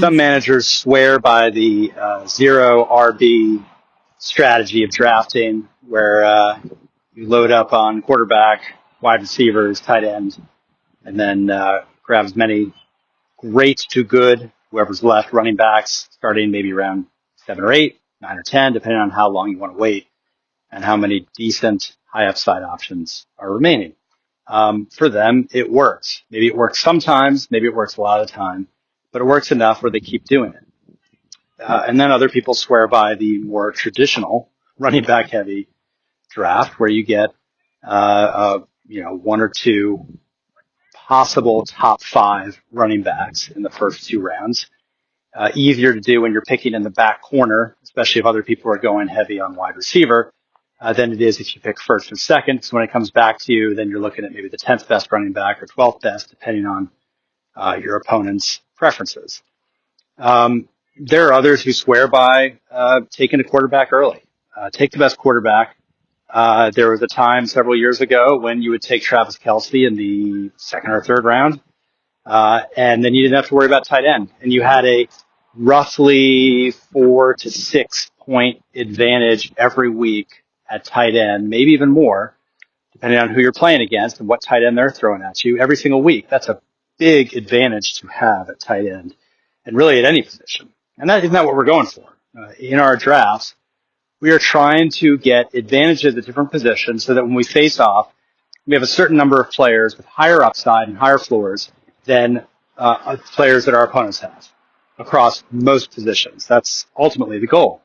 Some managers swear by the zero RB strategy of drafting, where you load up on quarterback, wide receivers, tight end, and then grab as many great to good, whoever's left, running backs, starting maybe around 7 or 8, 9 or 10, depending on how long you want to wait and how many decent high upside options are remaining. For them, it works. Maybe it works sometimes, maybe it works a lot of the time, but it works enough where they keep doing it. And then other people swear by the more traditional running back heavy draft where you get, one or two possible top 5 running backs in the first 2 rounds. Easier to do when you're picking in the back corner, especially if other people are going heavy on wide receiver, than it is if you pick first or second. So when it comes back to you, then you're looking at maybe the 10th best running back or 12th best, depending on your opponent's preferences. There are others who swear by taking a quarterback early. Take the best quarterback. There was a time several years ago when you would take Travis Kelce in the 2nd or 3rd round, and then you didn't have to worry about tight end. And you had a roughly 4 to 6 point advantage every week at tight end, maybe even more, depending on who you're playing against and what tight end they're throwing at you every single week. That's a big advantage to have at tight end and really at any position. And that isn't that what we're going for. In our drafts, we are trying to get advantages at different positions so that when we face off, we have a certain number of players with higher upside and higher floors than players that our opponents have across most positions. That's ultimately the goal.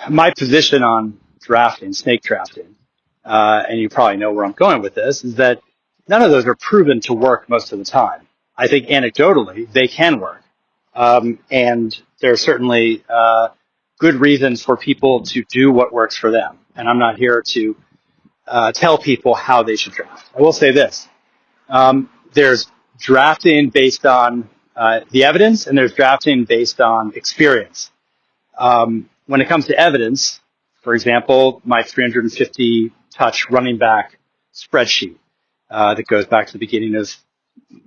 My position on drafting, snake drafting, and you probably know where I'm going with this, is that none of those are proven to work most of the time. I think anecdotally, they can work. And there are certainly good reasons for people to do what works for them. And I'm not here to tell people how they should draft. I will say this. There's drafting based on the evidence, and there's drafting based on experience. When it comes to evidence, for example, my 350 touch running back spreadsheet that goes back to the beginning of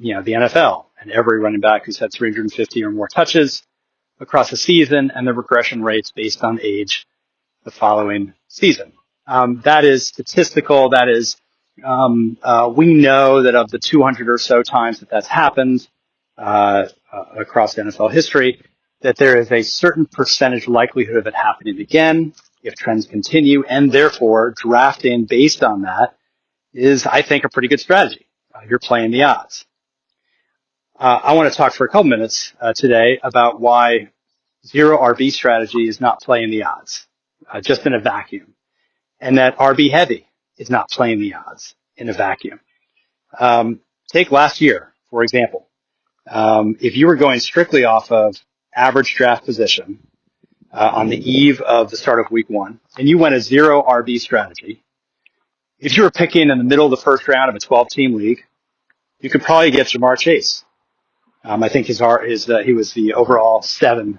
the NFL, and every running back who's had 350 or more touches across a season, and the regression rates based on age the following season. That is statistical. That is, we know that of the 200 or so times that that's happened across NFL history, that there is a certain percentage likelihood of it happening again if trends continue, and therefore drafting based on that is, I think, a pretty good strategy. You're playing the odds. I want to talk for a couple minutes today about why zero RB strategy is not playing the odds, just in a vacuum, and that RB heavy is not playing the odds in a vacuum. Take last year, for example. If you were going strictly off of average draft position on the eve of the start of week 1, and you went a zero RB strategy, if you were picking in the middle of the first round of a 12-team league, you could probably get Jamar Chase. I think he was the overall 7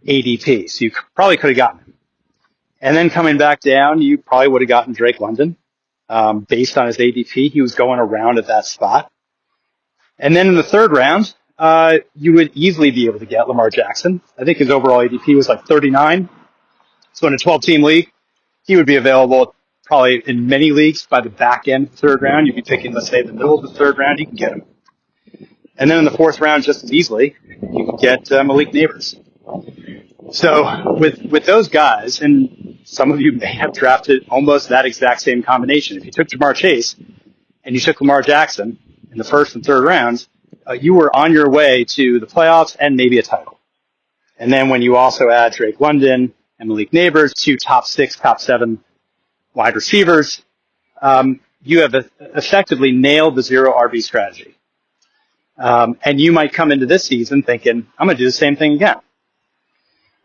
ADP, so you probably could have gotten him. And then coming back down, you probably would have gotten Drake London. Based on his ADP, he was going around at that spot. And then in the 3rd round, you would easily be able to get Lamar Jackson. I think his overall ADP was like 39. So in a 12-team league, he would be available probably in many leagues by the back end of the 3rd round. You'd be picking, let's say, the middle of the 3rd round, you can get him. And then in the 4th round, just as easily, you can get Malik Neighbors. So with those guys, and some of you may have drafted almost that exact same combination. If you took Jamar Chase and you took Lamar Jackson in the 1st and 3rd rounds, you were on your way to the playoffs and maybe a title. And then when you also add Drake London and Malik Neighbors, 2 top 6, top 7 wide receivers, you have effectively nailed the zero RB strategy. And you might come into this season thinking, I'm going to do the same thing again.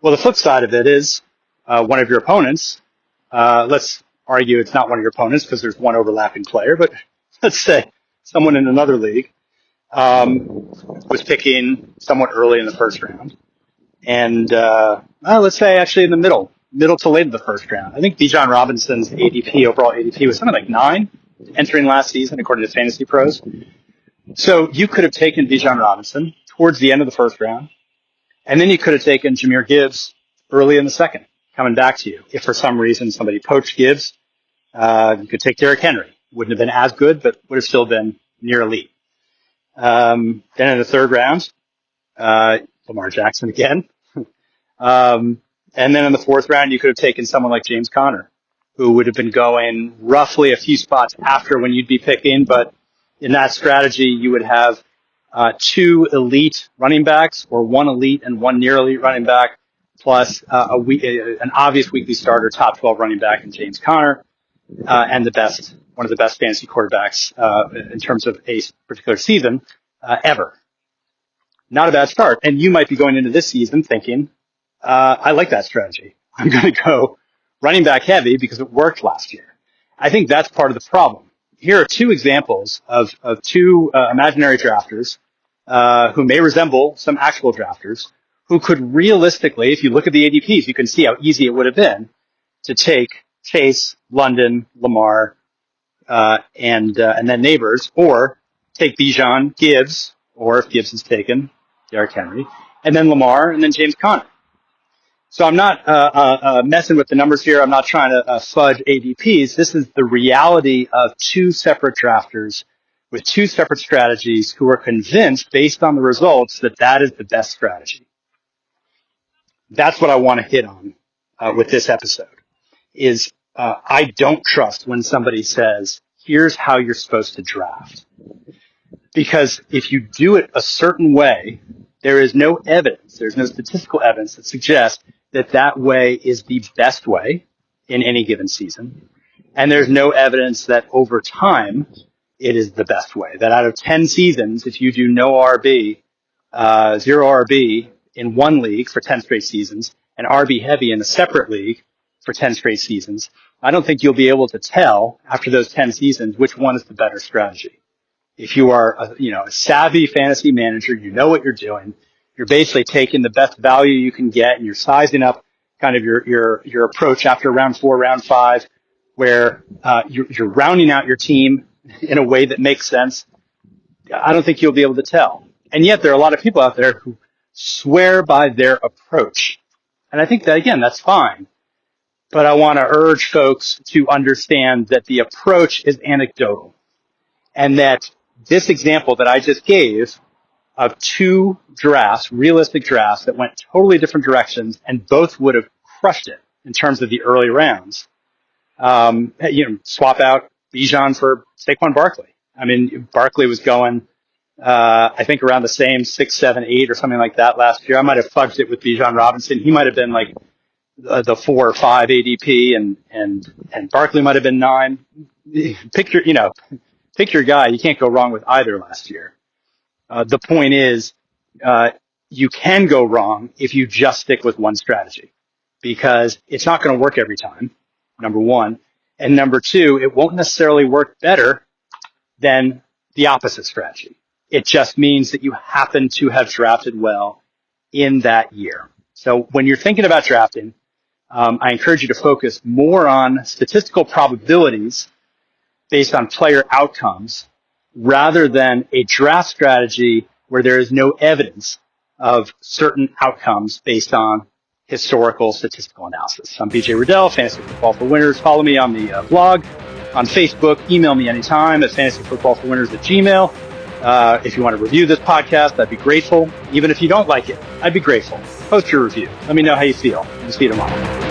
Well, the flip side of it is one of your opponents, let's argue it's not one of your opponents because there's one overlapping player, but let's say someone in another league was picking somewhat early in the 1st round. And let's say actually in the middle to late in the 1st round. I think Bijan Robinson's ADP, overall ADP, was something like 9 entering last season, according to Fantasy Pros. So you could have taken Bijan Robinson, towards the end of the first round. And then you could have taken Jahmyr Gibbs early in the second, coming back to you. If for some reason somebody poached Gibbs, you could take Derrick Henry. Wouldn't have been as good, but would have still been near elite. Then in the third round, Lamar Jackson again. And then in the fourth round, you could have taken someone like James Conner, who would have been going roughly a few spots after when you'd be picking. But in that strategy, you would have two elite running backs, or one elite and one near elite running back, plus an obvious weekly starter, top 12 running back in James Conner, and one of the best fantasy quarterbacks in terms of a particular season ever. Not a bad start. And you might be going into this season thinking, I like that strategy. I'm going to go running back heavy because it worked last year. I think that's part of the problem. Here are two examples of two imaginary drafters who may resemble some actual drafters who could realistically, if you look at the ADPs, you can see how easy it would have been to take Chase, London, Lamar, and then Neighbors, or take Bijan, Gibbs, or if Gibbs is taken, Derrick Henry, and then Lamar, and then James Conner. So I'm not messing with the numbers here. I'm not trying to fudge ADPs. This is the reality of two separate drafters with two separate strategies who are convinced, based on the results, that that is the best strategy. That's what I want to hit on with this episode. Is I don't trust when somebody says, here's how you're supposed to draft. Because if you do it a certain way, there is no evidence, there's no statistical evidence that suggests that that way is the best way in any given season. And there's no evidence that over time it is the best way. That out of 10 seasons, if you do no RB, zero RB in one league for 10 straight seasons, and RB heavy in a separate league for 10 straight seasons, I don't think you'll be able to tell after those 10 seasons which one is the better strategy. If you are a savvy fantasy manager, you know what you're doing. You're basically taking the best value you can get, and you're sizing up kind of your approach after round 4, round 5, where you're rounding out your team in a way that makes sense. I don't think you'll be able to tell. And yet there are a lot of people out there who swear by their approach. And I think that, again, that's fine. But I want to urge folks to understand that the approach is anecdotal, and that this example that I just gave of two drafts, realistic drafts that went totally different directions, and both would have crushed it in terms of the early rounds. Swap out Bijan for Saquon Barkley. I mean, Barkley was going, I think around the same 6, 7, 8 or something like that last year. I might have fudged it with Bijan Robinson. He might have been like the 4 or 5 ADP, and Barkley might have been 9. Pick your guy. You can't go wrong with either last year. The point is, you can go wrong if you just stick with one strategy, because it's not going to work every time, number one. And number two, it won't necessarily work better than the opposite strategy. It just means that you happen to have drafted well in that year. So when you're thinking about drafting, I encourage you to focus more on statistical probabilities based on player outcomes rather than a draft strategy where there is no evidence of certain outcomes based on historical statistical analysis. I'm BJ Riddell, Fantasy Football for Winners. Follow me on the blog, on Facebook. Email me anytime at fantasyfootballforwinners@gmail.com. If you want to review this podcast, I'd be grateful. Even if you don't like it, I'd be grateful. Post your review. Let me know how you feel. We'll see you tomorrow.